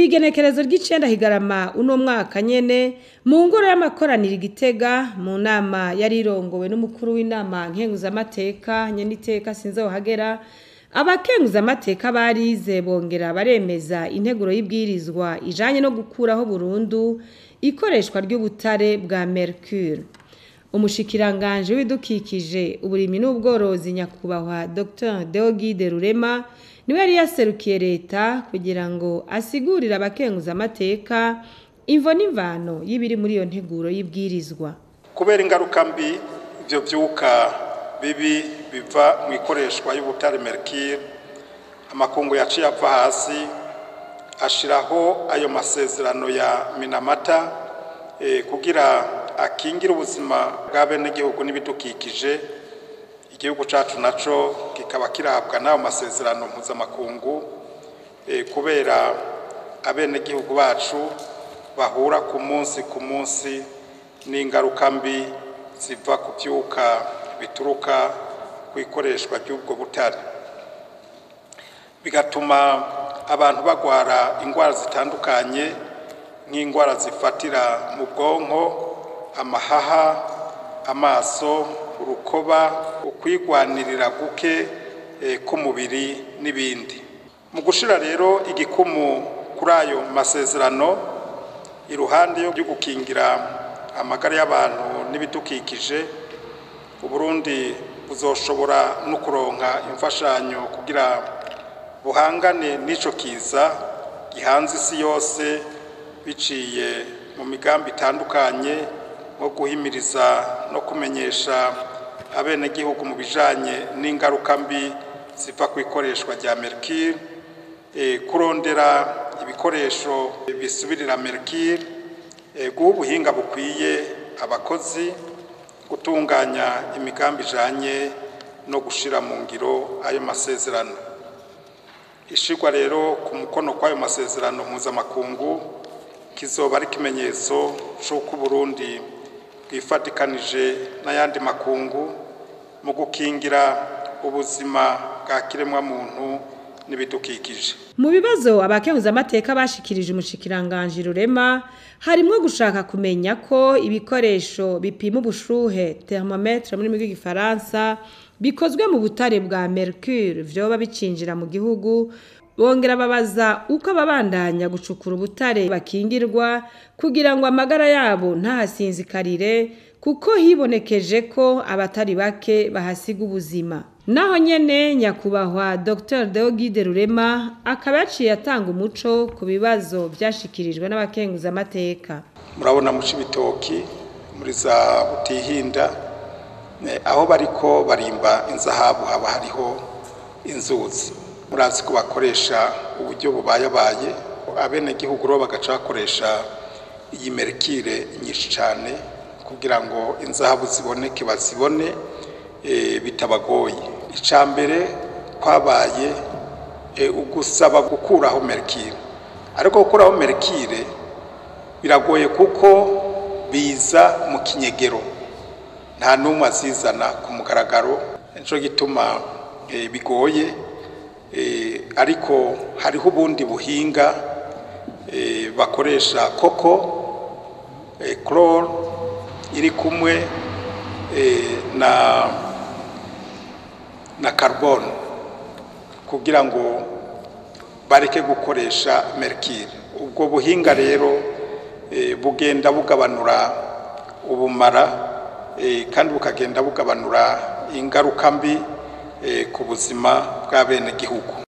Kwigenekerezo ry'icenda Higarama uno mwaka nyene mu ngoro y'amakoraniro Gitega mu nama yarirongowe n'umukuru w'inama nkenguzamateka Nyeniteka Sinzohagera, abakenguzamateka barize bongera baremeza integuro y'ibwirizwa ijanye no gukuraho burundu ikoreshwa ry'ubutare bwa Mercure. Umushikiranganje w'ibidukikije uburimyi n'ubworozi nyakubahwa Dr Deogide Rurema niwe yari yaserukiye leta kugira ngo asigurire abakenguzamateka imvo n'imvano y'ibiri muri iyo nteguro y'ibwirizwa. Kubera ingaruka mbi ivyo vyuka bibi biva mu ikoreshwa y'ubutare Mercure, amakungu yaciye ava hasi ashiraho ayo masezerano ya Minamata kugira akingira ubuzima bw'abenegihugu n'ibidukikije. Igihugu cacu naco kikaba kirabwa n'ayo masezerano mpuzamakungu kubera abenegihugu bacu bahura ku munsi n'ingaruka mbi ziva ku vyuka bituruka ku ikoreshwa ry'ubwo butare, bigatuma abantu bagwara ingwara zitandukanye nk'ingwara zifatira mu bwonko, amahaha, amaso, urukoba, ukwigwanirira guke k'umubiri n'ibindi. Mu gushira rero igikumu kuri ayo masezerano, iruhande yo gukingira amagara y'abantu n'ibidukikije, Uburundi buzoshobora no kuronka imfashanyo kugira buhangane n'ico kiza gihanze isi yose biciye mu migambi itandukanye nko guhimiriza no kumenyesha abenegihugu mu bijanye n'ingaruka mbi ziva ku ikoreshwa rya Mercure, kurondera ibikoresho bisubirira Mercure, guha ubuhinga bukwiye abakozi, gutunganya imigambi ijanye no gushira mu ngiro ayo masezerano. Ishigwa rero ku mukono kw'ayo masezerano mpuzamakungu kizoba ari ikimenyetso c'uko Burundi bwifatikanije n'ayandi makungu mu gukingira ubuzima bwa kiremwa muntu n'ibidukikije. Mu bibazo abakenguzamateka bashikirije umushikiranganje Rurema harimwo gushaka kumenya ko ibikoresho bipima ubushuhe thermomètre muri rw'igifaransa bikozwe mu butare bwa Mercure vyoba bicinjira mu gihugu. Bongera babaza uko ababandanya gucukura ubutare bakingirwa kugira ngo amagara yabo ntahasinzikarire, kuko hibonekeje ko abatari bake bahasiga ubuzima. Naho nyene nyakubahwa Dr Deogide Rurema akaba yaciye atanga umuco ku bibazo byashikirijwe n'abakenguzamateka. Murabona mu Cibitoki muri za Butihinda aho bariko barimba inzahabu haba hariho inzuzi. Murazi ko bakoresha uburyo bubayabaye, abenegihugu ro bagaca bakoresha iyi Mercure nyinshi cyane kugira ngo inzahabu ziboneke bazibone bitabagoye. Icambere kwabaye ugusaba gukuraho Mercure, ariko gukuraho Mercure biragoye kuko biza mu kinyegero, nta numwe azizana ku mugaragaro, nico gituma bigoye. Ariko hariho ubundi buhinga bakoresha koko chlore iri kumwe na carbone kugira ngo bareke gukoresha Mercure. Ubwo buhinga rero bugenda bugabanura ubumara kandi bukagenda bugabanura ingaruka mbi ku buzima bw'abenegihugu.